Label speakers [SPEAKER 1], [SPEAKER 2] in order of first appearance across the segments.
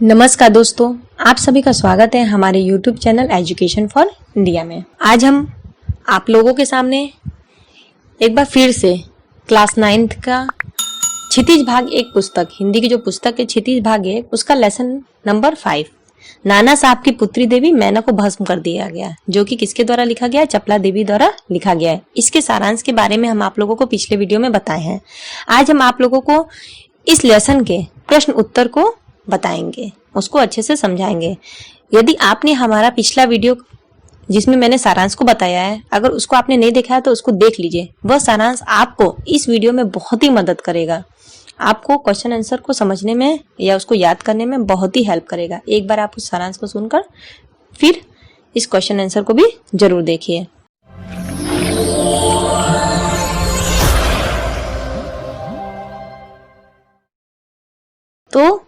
[SPEAKER 1] नमस्कार दोस्तों, आप सभी का स्वागत है हमारे YouTube channel education for India में। आज हम आप लोगों के सामने एक बार फिर से क्लास 9th का क्षितिज भाग एक पुस्तक, हिंदी की जो पुस्तक है क्षितिज भाग एक, उसका लेसन नंबर 5 नाना साहब की पुत्री देवी मैना को भस्म कर दिया गया, जो कि किसके द्वारा लिखा गया है? चपला देवी द्वारा लिखा गया है। इसके सारांश के बारे में हम आप लोगों को पिछले वीडियो में बताए हैं। आज हम आप लोगों को इस लेसन के प्रश्न उत्तर को बताएंगे, उसको अच्छे से समझाएंगे। यदि आपने हमारा पिछला वीडियो जिसमें मैंने सारांश को बताया है, अगर उसको आपने नहीं देखा है तो उसको देख लीजिए। वह सारांश आपको इस वीडियो में बहुत ही मदद करेगा, आपको क्वेश्चन आंसर को समझने में या उसको याद करने में बहुत ही हेल्प करेगा। एक बार आप उस सारांश को सुनकर फिर इस क्वेश्चन आंसर को भी जरूर देखिए। तो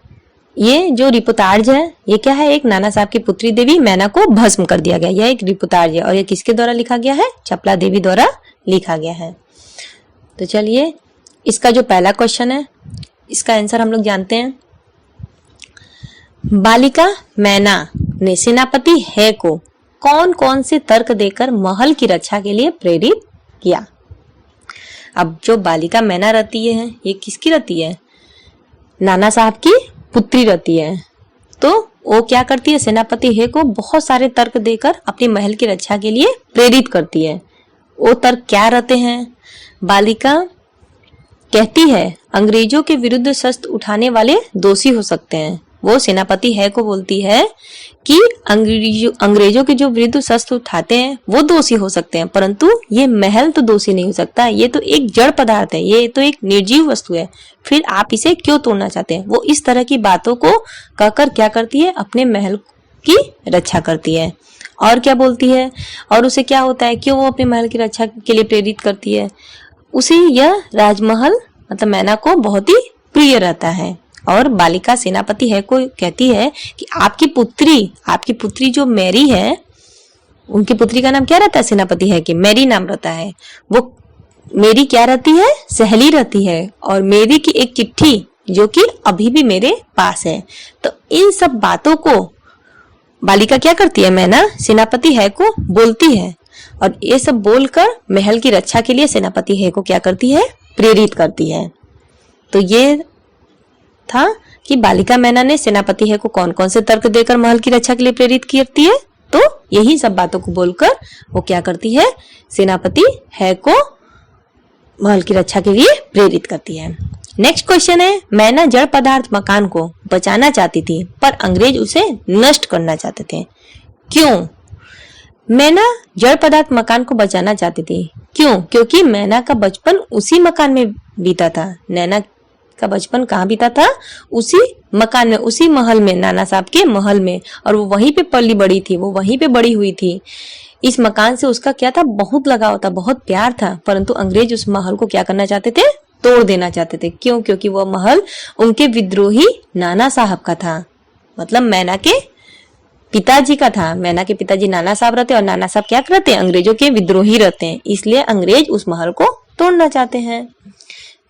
[SPEAKER 1] ये जो रिपोर्टाज है ये क्या है? एक नाना साहब की पुत्री देवी मैना को भस्म कर दिया गया, यह एक रिपोर्टाज है और ये किसके द्वारा लिखा गया है? चपला देवी द्वारा लिखा गया है। तो चलिए, इसका जो पहला क्वेश्चन है इसका आंसर हम लोग जानते हैं। बालिका मैना ने सेनापति है को कौन कौन से तर्क देकर महल की रक्षा के लिए प्रेरित किया? अब जो बालिका मैना रहती है ये किसकी रहती है? नाना साहब की पुत्री रहती है। तो वो क्या करती है? सेनापति है को बहुत सारे तर्क देकर अपनी महल की रक्षा के लिए प्रेरित करती है। वो तर्क क्या रहते हैं? बालिका कहती है अंग्रेजों के विरुद्ध शस्त्र उठाने वाले दोषी हो सकते हैं। वो सेनापति है को बोलती है कि अंग्रेजों के जो विरुद्ध शस्त्र उठाते हैं वो दोषी हो सकते हैं, परंतु ये महल तो दोषी नहीं हो सकता। ये तो एक जड़ पदार्थ है, ये तो एक निर्जीव वस्तु है, फिर आप इसे क्यों तोड़ना चाहते हैं? वो इस तरह की बातों को कहकर क्या करती है? अपने महल की रक्षा करती है। और क्या बोलती है? और उसे क्या होता है? क्यों वो अपने महल की रक्षा के लिए प्रेरित करती है? उसे यह राजमहल मतलब मैना को बहुत ही प्रिय रहता है। और बालिका सेनापति है को कहती है कि आपकी पुत्री जो मैरी है, उनकी पुत्री का नाम क्या रहता है? सेनापति है कि मैरी नाम रहता है। वो मेरी क्या रहती है? सहेली रहती है। और मेरी की एक चिट्ठी जो कि अभी भी मेरे पास है। तो इन सब बातों को बालिका क्या करती है? मैना सेनापति है को बोलती है और ये सब बोलकर महल की रक्षा के लिए सेनापति है को क्या करती है? प्रेरित करती है। तो ये था कि बालिका मैना ने सेनापति है को कौन कौन से तर्क देकर महल की रक्षा के लिए प्रेरित करती है। तो यही सब बातों को बोलकर वो क्या करती है? सेनापति है को महल की रक्षा के लिए प्रेरित करती है। नेक्स्ट क्वेश्चन है, मैना जड़ पदार्थ मकान को बचाना चाहती थी पर अंग्रेज उसे नष्ट करना चाहते थे। क्यों मैना जड़ पदार्थ मकान को बचाना चाहती थी? क्यों? क्योंकि मैना का बचपन उसी मकान में बीता था। नैना का बचपन कहाँ बीता था? उसी मकान में, उसी महल में, नाना साहब के महल में, और वो वहीं पे पली बड़ी थी, वो वहीं पे बड़ी हुई थी। इस मकान से उसका क्या था? बहुत लगाव था, बहुत प्यार था, परंतु अंग्रेज उस महल को क्या करना चाहते थे? तोड़ देना चाहते थे। क्यों? क्योंकि वह महल उनके विद्रोही नाना साहब का था, मतलब मैना के पिताजी का था। मैना के पिताजी नाना साहब रहते और नाना साहब क्या करते हैं? अंग्रेजों के विद्रोही रहते हैं। इसलिए अंग्रेज उस महल को तोड़ना चाहते हैं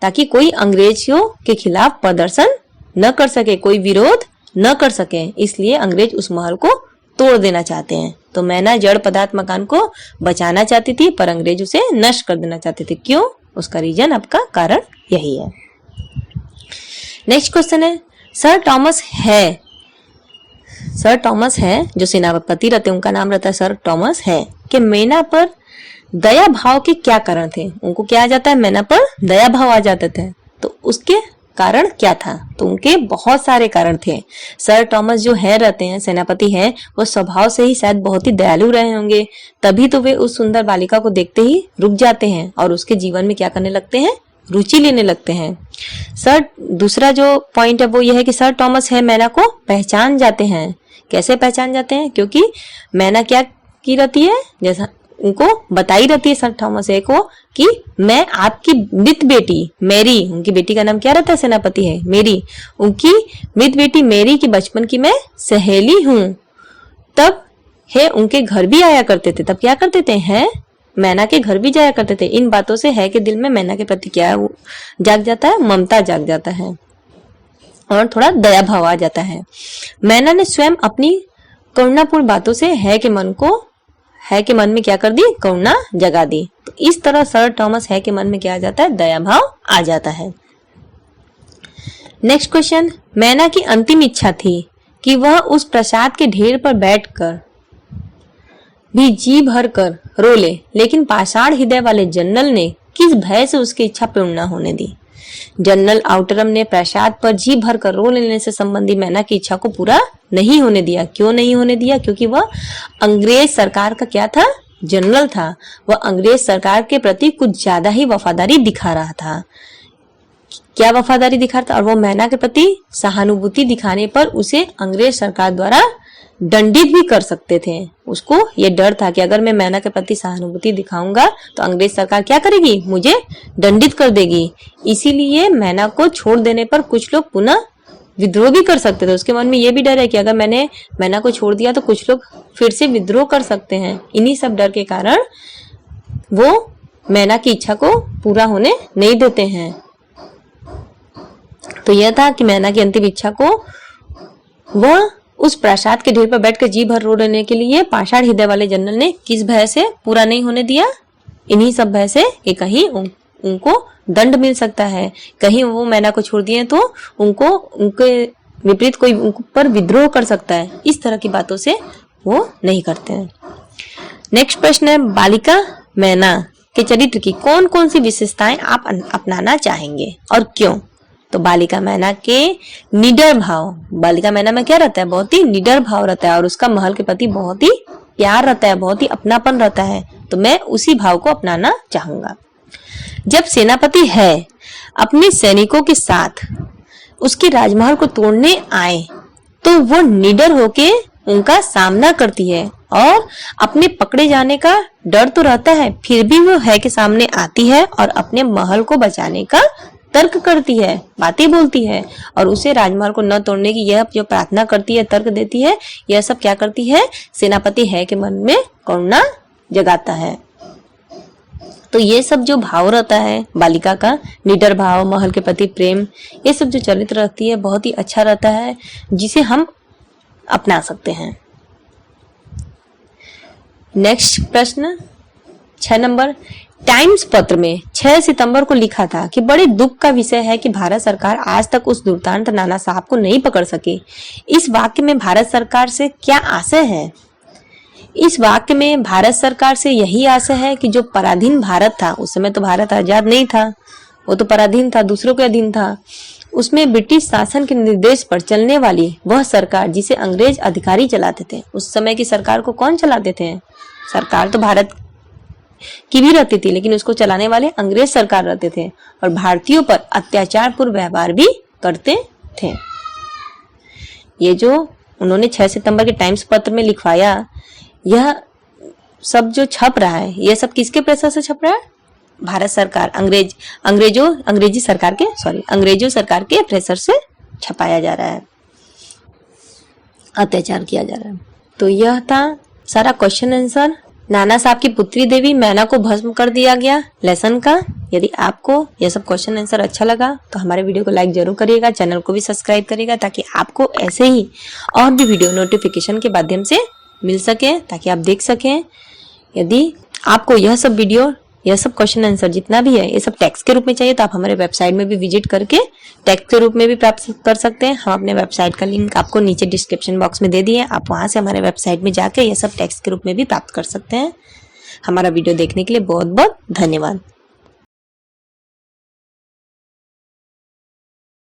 [SPEAKER 1] ताकि कोई अंग्रेजों के खिलाफ प्रदर्शन न कर सके, कोई विरोध न कर सके। इसलिए अंग्रेज उस महल को तोड़ देना चाहते हैं। तो मैना जड़ पदार्थ मकान को बचाना चाहती थी पर अंग्रेज उसे नष्ट कर देना चाहते थे। क्यों? उसका रीजन, आपका कारण यही है। नेक्स्ट क्वेश्चन है, सर टॉमस है जो सेनापति रहते हैं, उनका नाम रहता है सर टॉमस है, कि मैना पर दया भाव के क्या कारण थे? उनको क्या आ जाता है? मैना पर दया भाव आ जाते थे। तो उसके कारण क्या था? तो उनके बहुत सारे कारण थे। सर टॉमस जो है रहते हैं, सेनापति हैं, वो स्वभाव से ही शायद बहुत ही दयालु रहे होंगे, तभी तो वे उस सुंदर बालिका को देखते ही रुक जाते हैं और उसके जीवन में क्या करने लगते हैं? रुचि लेने लगते हैं। सर दूसरा जो पॉइंट है वो ये है कि सर टॉमस है मैना को पहचान जाते हैं। कैसे पहचान जाते हैं? क्योंकि मैना क्या की रहती है? जैसा उनको बताई रहती है सर थॉमस है को कि मैं आपकी मृत बेटी मेरी, उनकी बेटी का नाम क्या रहता है? सेनापति है मेरी, उनकी मृत बेटी मेरी की बचपन की मैं सहेली हूँ। तब है उनके घर भी आया करते थे। तब क्या करते थे? है मैना के घर भी जाया करते थे। इन बातों से है के दिल में मैना के प्रति क्या जाग जाता है? ममता जाग जाता है। और थोड़ा दया भाव आ जाता है। मैना ने स्वयं अपनी करुणापूर्ण बातों से है के मन में क्या कर दी, करुणा जगा दी। तो इस तरह सर थॉमस है के मन में क्या आ जाता है, दया भाव आ जाता है। नेक्स्ट क्वेश्चन, मैना की अंतिम इच्छा थी कि वह उस प्रसाद के ढेर पर बैठकर भी जी भर कर रो ले, लेकिन पाषाण हृदय वाले जनरल ने किस भय से उसकी इच्छा पूर्ण न होने दी। जनरल आउटरम ने प्रसाद पर जी भर कर रो लेने से संबंधी मैना की इच्छा को पूरा नहीं होने दिया। क्यों नहीं होने दिया? क्योंकि वह अंग्रेज सरकार का क्या था, जनरल था। वह अंग्रेज सरकार के प्रति कुछ ज्यादा ही वफादारी दिखा रहा था। क्या वफादारी दिखा रहा था? और वो मैना के प्रति सहानुभूति दिखाने पर उसे अंग्रेज सरकार द्वारा दंडित भी कर सकते थे। उसको ये डर था कि अगर मैं मैना के प्रति सहानुभूति दिखाऊंगा तो अंग्रेज सरकार क्या करेगी, मुझे दंडित कर देगी। इसीलिए मैना को छोड़ देने पर कुछ लोग पुनः विद्रोह भी कर सकते थे। उसके मन में ये भी डर है कि अगर मैंने मैना को छोड़ दिया तो कुछ लोग फिर से विद्रोह कर सकते हैं। इन्हीं सब डर के कारण वो मैना की इच्छा को पूरा होने नहीं देते हैं। तो यह था कि मैना की अंतिम इच्छा को वह उस प्रासाद के ढेर पर बैठकर जी भर रो लेने के लिए पाषाण हृदय वाले जनरल ने किस भय से पूरा नहीं होने दिया? इन्हीं सब भय से कि कहीं उनको दंड मिल सकता है, कहीं वो मैना को छोड़ दिए तो उनके विपरीत कोई उन पर विद्रोह कर सकता है। इस तरह की बातों से वो नहीं करते हैं। नेक्स्ट प्रश्न है, बालिका मैना के चरित्र की कौन कौन सी विशेषताएं आप अपनाना चाहेंगे और क्यों? तो बालिका मैना के निडर भाव, बालिका मैना में क्या रहता है, बहुत ही निडर भाव रहता है और उसका महल के प्रति बहुत ही प्यार रहता है, बहुत ही अपनापन रहता है। तो मैं उसी भाव को अपनाना चाहूंगा। जब सेनापति है अपने सैनिकों के साथ उसके राजमहल को तोड़ने आए तो वो निडर होके उनका सामना करती है और अपने पकड़े जाने का डर तो रहता है, फिर भी वो है के सामने आती है और अपने महल को बचाने का तर्क करती है, बातें बोलती है और उसे राजमहल को न तोड़ने की यह जो प्रार्थना करती है, तर्क देती है, यह सब क्या करती है, सेनापति है के मन में करुणा जगाता है। तो ये सब जो भाव रहता है बालिका का, निडर भाव, महल के प्रति प्रेम, ये सब जो चरित्र रहती है बहुत ही अच्छा रहता है, जिसे हम अपना सकते हैं। नेक्स्ट प्रश्न 6 नंबर, टाइम्स पत्र में 6 सितंबर को लिखा था कि बड़े दुख का विषय है कि भारत सरकार आज तक उस दुर्दांत नाना साहब को नहीं पकड़ सकी। इस वाक्य में भारत सरकार से क्या आशय है? इस वाक्य में भारत सरकार से यही आशय है कि जो पराधीन भारत था, उस समय तो भारत आजाद नहीं था, वो तो पराधीन था, दूसरों के अधीन था, उसमें ब्रिटिश शासन के निर्देश पर चलने वाली वह सरकार जिसे अंग्रेज अधिकारी चलाते थे। उस समय की सरकार को कौन चलाते थे? सरकार तो भारत की भी रहती थी, लेकिन उसको चलाने वाले अंग्रेज सरकार रहते थे और भारतीयों पर अत्याचारपूर्ण व्यवहार भी करते थे। ये जो उन्होंने 6 सितंबर के टाइम्स पत्र में लिखवाया, यह सब जो छप रहा है, यह सब किसके प्रेशर से छप रहा है? भारत सरकार, अंग्रेजों सरकार के प्रेशर से छपाया जा रहा है, अत्याचार किया जा रहा है। तो यह था सारा क्वेश्चन आंसर। नाना साहब की पुत्री देवी मैना को भस्म कर दिया गया लेसन का। यदि आपको यह सब क्वेश्चन आंसर अच्छा लगा तो हमारे वीडियो को लाइक जरूर करिएगा, चैनल को भी सब्सक्राइब करिएगा ताकि आपको ऐसे ही और भी वीडियो नोटिफिकेशन के माध्यम से मिल सके, ताकि आप देख सकें। यदि आपको यह सब वीडियो, यह सब क्वेश्चन आंसर जितना भी है, ये सब टेक्स्ट के रूप में चाहिए तो आप हमारे वेबसाइट में भी विजिट करके टेक्स्ट के रूप में भी प्राप्त कर सकते हैं। हम अपने वेबसाइट का लिंक आपको नीचे डिस्क्रिप्शन बॉक्स में दे दिए, आप वहां से हमारे वेबसाइट में जाके ये सब टेक्स्ट के रूप में भी प्राप्त कर सकते हैं। हमारा वीडियो देखने के लिए बहुत बहुत धन्यवाद।